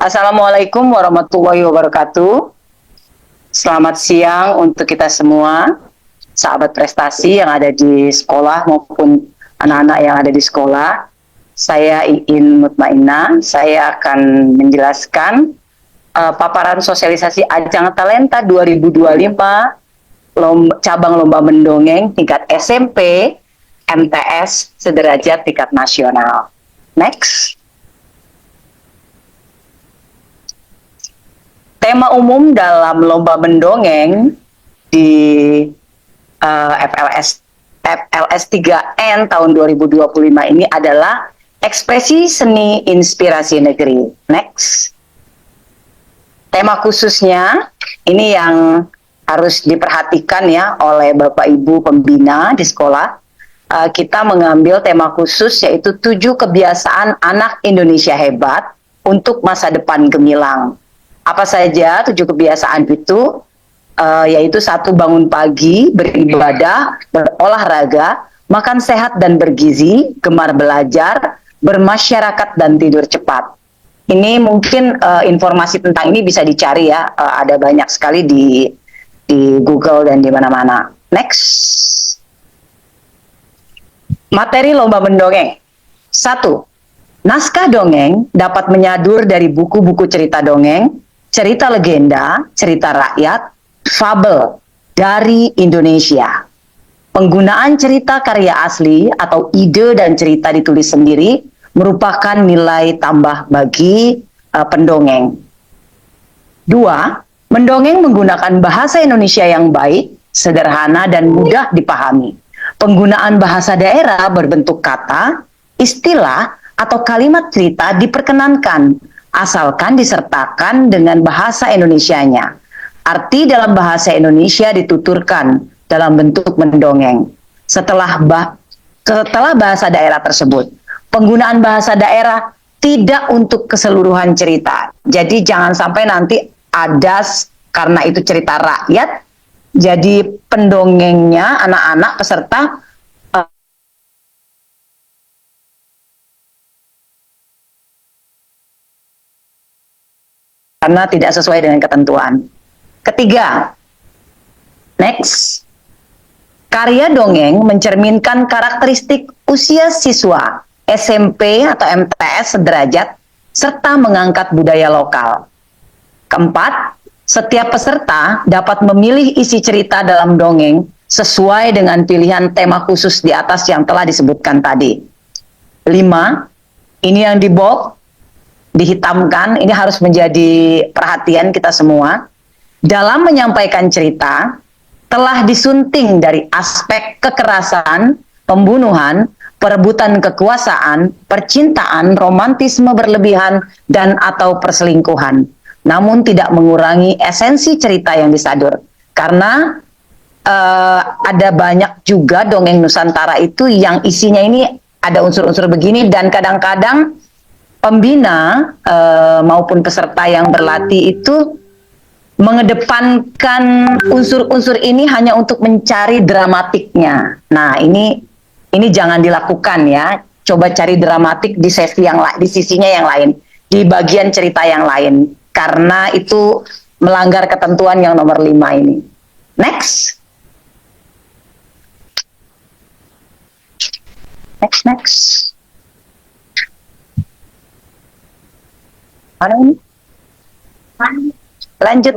Assalamualaikum warahmatullahi wabarakatuh. Selamat siang untuk kita semua, sahabat prestasi yang ada di sekolah maupun anak-anak yang ada di sekolah. Saya Iin Mutmainah, saya akan menjelaskan paparan sosialisasi Ajang Talenta 2025 cabang lomba mendongeng tingkat SMP, MTS, sederajat tingkat nasional. Next. Tema umum dalam lomba mendongeng di FLS 3N tahun 2025 ini adalah ekspresi seni inspirasi negeri. Next. Tema khususnya ini yang harus diperhatikan ya oleh Bapak Ibu pembina di sekolah. Kita mengambil tema khusus yaitu 7 kebiasaan anak Indonesia hebat untuk masa depan gemilang. Apa saja 7 kebiasaan itu? Yaitu 1, bangun pagi, beribadah, berolahraga, makan sehat dan bergizi, gemar belajar, bermasyarakat dan tidur cepat. Ini mungkin informasi tentang ini bisa dicari ya, ada banyak sekali di Google dan di mana-mana. Next. Materi lomba mendongeng. 1. Naskah dongeng dapat menyadur dari buku-buku cerita dongeng, cerita legenda, cerita rakyat, fabel dari Indonesia. Penggunaan cerita karya asli atau ide dan cerita ditulis sendiri merupakan nilai tambah bagi pendongeng. 2. Mendongeng menggunakan bahasa Indonesia yang baik, sederhana dan mudah dipahami. Penggunaan bahasa daerah berbentuk kata, istilah, atau kalimat cerita diperkenankan, asalkan disertakan dengan bahasa Indonesianya. Arti dalam bahasa Indonesia dituturkan dalam bentuk mendongeng. Setelah bahasa daerah tersebut, penggunaan bahasa daerah tidak untuk keseluruhan cerita. Jadi jangan sampai nanti ada karena itu cerita rakyat, jadi pendongengnya anak-anak peserta karena tidak sesuai dengan ketentuan. Ketiga, next. Karya dongeng mencerminkan karakteristik usia siswa SMP atau MTS sederajat serta mengangkat budaya lokal. Keempat, setiap peserta dapat memilih isi cerita dalam dongeng sesuai dengan pilihan tema khusus di atas yang telah disebutkan tadi. 5, ini yang di bold, dihitamkan, ini harus menjadi perhatian kita semua. Dalam menyampaikan cerita, telah disunting dari aspek kekerasan, pembunuhan, perebutan kekuasaan, percintaan, romantisme berlebihan, dan atau perselingkuhan. Namun tidak mengurangi esensi cerita yang disadur. Karena ada banyak juga dongeng Nusantara itu yang isinya ini ada unsur-unsur begini, dan kadang-kadang pembina maupun peserta yang berlatih itu mengedepankan unsur-unsur ini hanya untuk mencari dramatiknya. Nah, ini jangan dilakukan ya. Coba cari dramatik di di sisinya yang lain, di bagian cerita yang lain, karena itu melanggar ketentuan yang nomor 5 ini. Next. Next. Mana ini? Lanjut.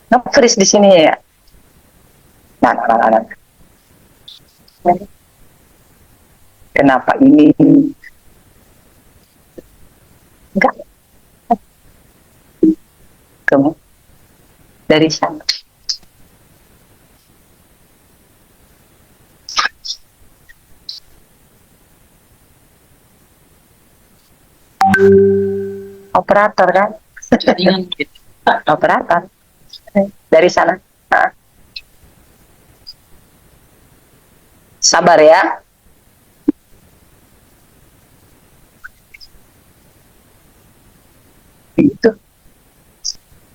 Nge-freeze di sini ya. Nah. Kenapa ini? Enggak. Kamu dari sana. Operator kan? Operator dari sana. Nah. Sabar ya. Itu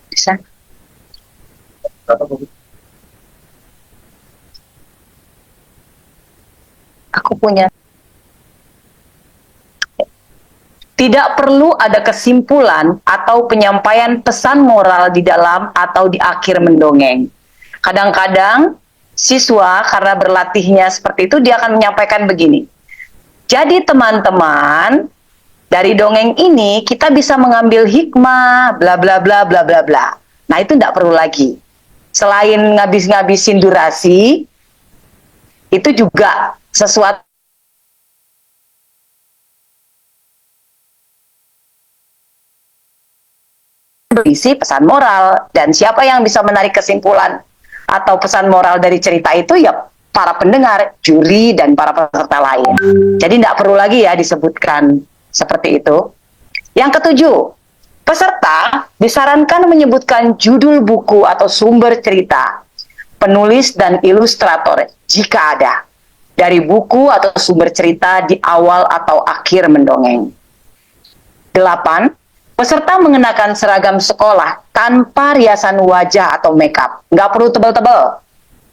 bisa. Aku punya Tidak perlu ada kesimpulan atau penyampaian pesan moral di dalam atau di akhir mendongeng. Kadang-kadang siswa karena berlatihnya seperti itu dia akan menyampaikan begini. Jadi teman-teman, dari dongeng ini kita bisa mengambil hikmah, bla bla bla bla bla bla. Nah itu tidak perlu lagi. Selain ngabis-ngabisin durasi, itu juga sesuatu berisi pesan moral, dan siapa yang bisa menarik kesimpulan atau pesan moral dari cerita itu ya para pendengar, juri, dan para peserta lain. Jadi tidak perlu lagi ya disebutkan seperti itu. Yang ketujuh, peserta disarankan menyebutkan judul buku atau sumber cerita, penulis dan ilustrator jika ada, dari buku atau sumber cerita di awal atau akhir mendongeng. 8. Peserta mengenakan seragam sekolah tanpa riasan wajah atau makeup. Nggak perlu tebal-tebal.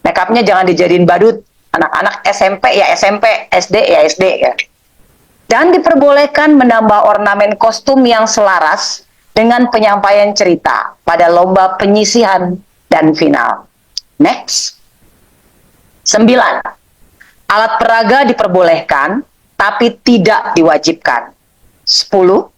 Makeupnya jangan dijadiin badut. Anak-anak SMP ya SMP, SD ya SD ya. Dan diperbolehkan menambah ornamen kostum yang selaras dengan penyampaian cerita pada lomba penyisihan dan final. Next. 9. Alat peraga diperbolehkan, tapi tidak diwajibkan. 10.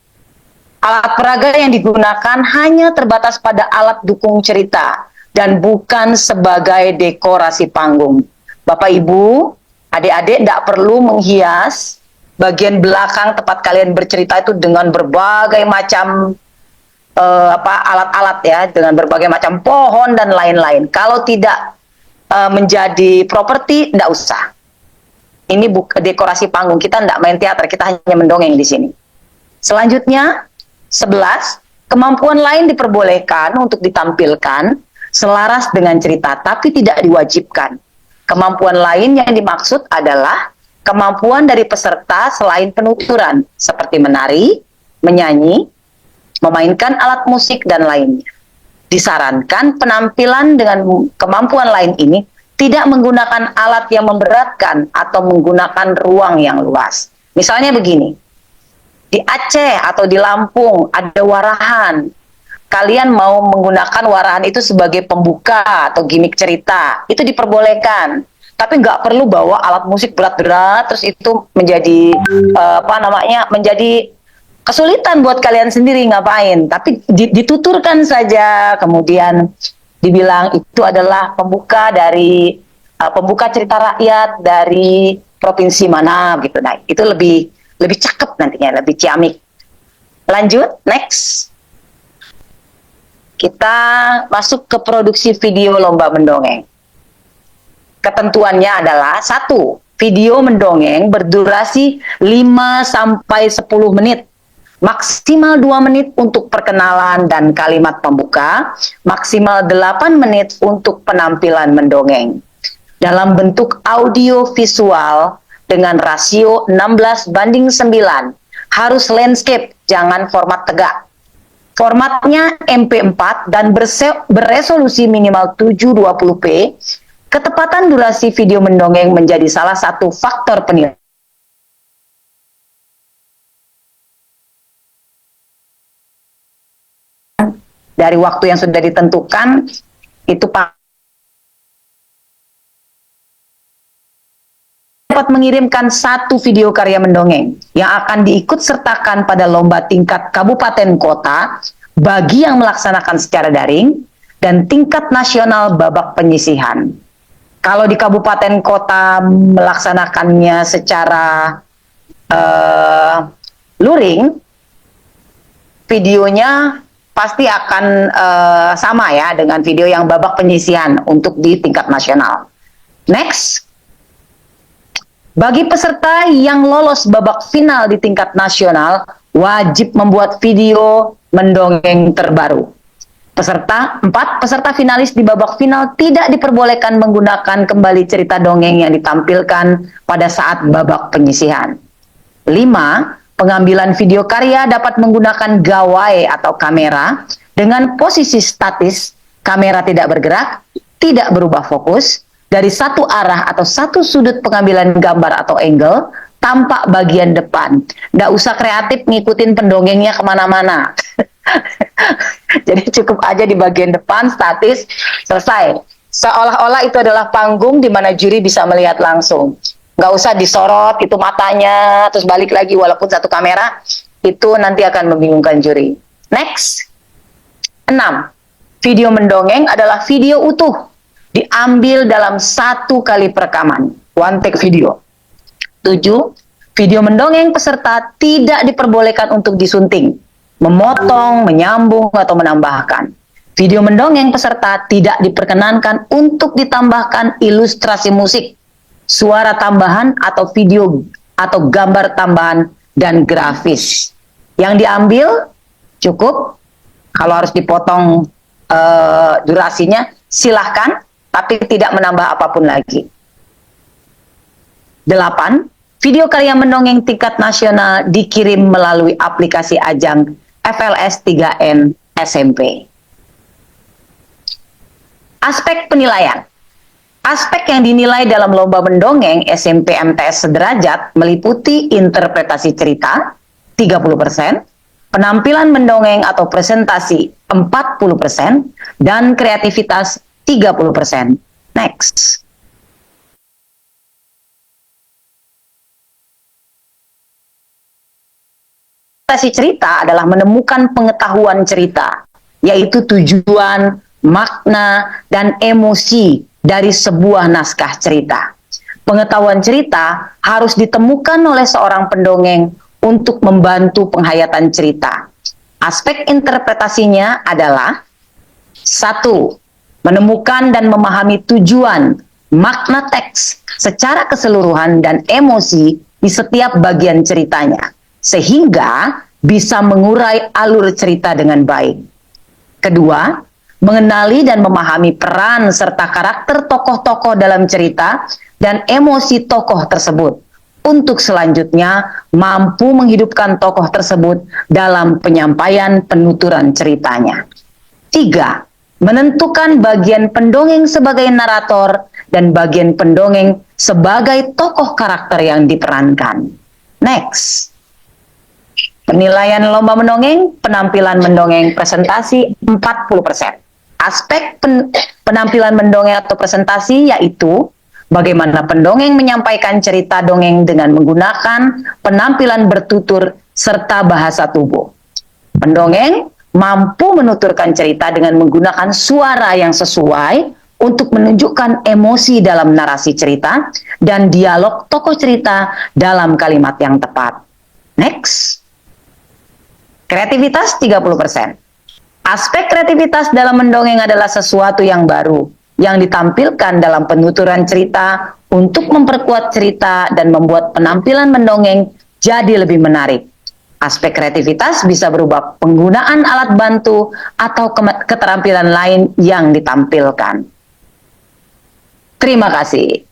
Alat peraga yang digunakan hanya terbatas pada alat dukung cerita dan bukan sebagai dekorasi panggung. Bapak Ibu, adik-adik tidak perlu menghias bagian belakang tempat kalian bercerita itu dengan berbagai macam alat-alat ya, dengan berbagai macam pohon dan lain-lain. Kalau tidak menjadi properti, tidak usah. Ini dekorasi panggung, kita tidak main teater, kita hanya mendongeng di sini. Selanjutnya, 11. Kemampuan lain diperbolehkan untuk ditampilkan selaras dengan cerita, tapi tidak diwajibkan. Kemampuan lain yang dimaksud adalah kemampuan dari peserta selain penuturan, seperti menari, menyanyi, memainkan alat musik, dan lainnya. Disarankan penampilan dengan kemampuan lain ini tidak menggunakan alat yang memberatkan atau menggunakan ruang yang luas. Misalnya begini, di Aceh atau di Lampung ada warahan. Kalian mau menggunakan warahan itu sebagai pembuka atau gimmick cerita, itu diperbolehkan. Tapi nggak perlu bawa alat musik berat-berat, terus itu menjadi menjadi kesulitan buat kalian sendiri ngapain. Tapi dituturkan saja, kemudian dibilang itu adalah pembuka dari pembuka cerita rakyat dari provinsi mana gitu. Nah itu lebih cakep nantinya, lebih ciamik. Lanjut, next. Kita masuk ke produksi video lomba mendongeng. Ketentuannya adalah 1. Video mendongeng berdurasi 5-10 menit. Maksimal 2 menit untuk perkenalan dan kalimat pembuka. Maksimal 8 menit untuk penampilan mendongeng. Dalam bentuk audio visual dengan rasio 16:9. Harus landscape, jangan format tegak. Formatnya MP4 dan beresolusi minimal 720p. Ketepatan durasi video mendongeng menjadi salah satu faktor penilaian. Dari waktu yang sudah ditentukan, itu dapat mengirimkan 1 video karya mendongeng yang akan diikut sertakan pada lomba tingkat kabupaten kota bagi yang melaksanakan secara daring dan tingkat nasional babak penyisihan. Kalau di kabupaten kota melaksanakannya secara luring, videonya pasti akan sama ya dengan video yang babak penyisihan untuk di tingkat nasional. Next. Bagi peserta yang lolos babak final di tingkat nasional, wajib membuat video mendongeng terbaru. 4 peserta finalis di babak final tidak diperbolehkan menggunakan kembali cerita dongeng yang ditampilkan pada saat babak penyisihan. 5. Pengambilan video karya dapat menggunakan gawai atau kamera dengan posisi statis, kamera tidak bergerak, tidak berubah fokus, dari satu arah atau satu sudut pengambilan gambar atau angle, tampak bagian depan. Nggak usah kreatif ngikutin pendongengnya kemana-mana. Jadi cukup aja di bagian depan, statis, selesai. Seolah-olah itu adalah panggung di mana juri bisa melihat langsung. Nggak usah disorot itu matanya, terus balik lagi walaupun satu kamera, itu nanti akan membingungkan juri. Next. 6. Video mendongeng adalah video utuh, diambil dalam satu kali perekaman, one take video. 7. Video mendongeng peserta tidak diperbolehkan untuk disunting, memotong, menyambung, atau menambahkan. Video mendongeng peserta tidak diperkenankan untuk ditambahkan ilustrasi musik, suara tambahan, atau video atau gambar tambahan dan grafis. Yang diambil cukup, kalau harus dipotong durasinya silahkan, tapi tidak menambah apapun lagi. 8. Video karya mendongeng tingkat nasional dikirim melalui aplikasi ajang FLS 3N SMP. Aspek penilaian. Aspek yang dinilai dalam lomba mendongeng SMP MTS sederajat meliputi interpretasi cerita 30%, penampilan mendongeng atau presentasi 40%, dan kreativitas 30%. Next. Interpretasi cerita adalah menemukan pengetahuan cerita, yaitu tujuan, makna, dan emosi dari sebuah naskah cerita. Pengetahuan cerita harus ditemukan oleh seorang pendongeng untuk membantu penghayatan cerita. Aspek interpretasinya adalah 1. Menemukan dan memahami tujuan, makna teks secara keseluruhan dan emosi di setiap bagian ceritanya, sehingga bisa mengurai alur cerita dengan baik. Kedua, mengenali dan memahami peran serta karakter tokoh-tokoh dalam cerita dan emosi tokoh tersebut, untuk selanjutnya mampu menghidupkan tokoh tersebut dalam penyampaian penuturan ceritanya. 3. Menentukan bagian pendongeng sebagai narator dan bagian pendongeng sebagai tokoh karakter yang diperankan. Next. Penilaian lomba mendongeng, penampilan mendongeng presentasi 40%. Aspek penampilan mendongeng atau presentasi yaitu bagaimana pendongeng menyampaikan cerita dongeng dengan menggunakan penampilan bertutur serta bahasa tubuh. Pendongeng mampu menuturkan cerita dengan menggunakan suara yang sesuai untuk menunjukkan emosi dalam narasi cerita dan dialog tokoh cerita dalam kalimat yang tepat. Next. Kreativitas 30%. Aspek kreativitas dalam mendongeng adalah sesuatu yang baru, yang ditampilkan dalam penuturan cerita untuk memperkuat cerita dan membuat penampilan mendongeng jadi lebih menarik. Aspek kreativitas bisa berupa penggunaan alat bantu atau keterampilan lain yang ditampilkan. Terima kasih.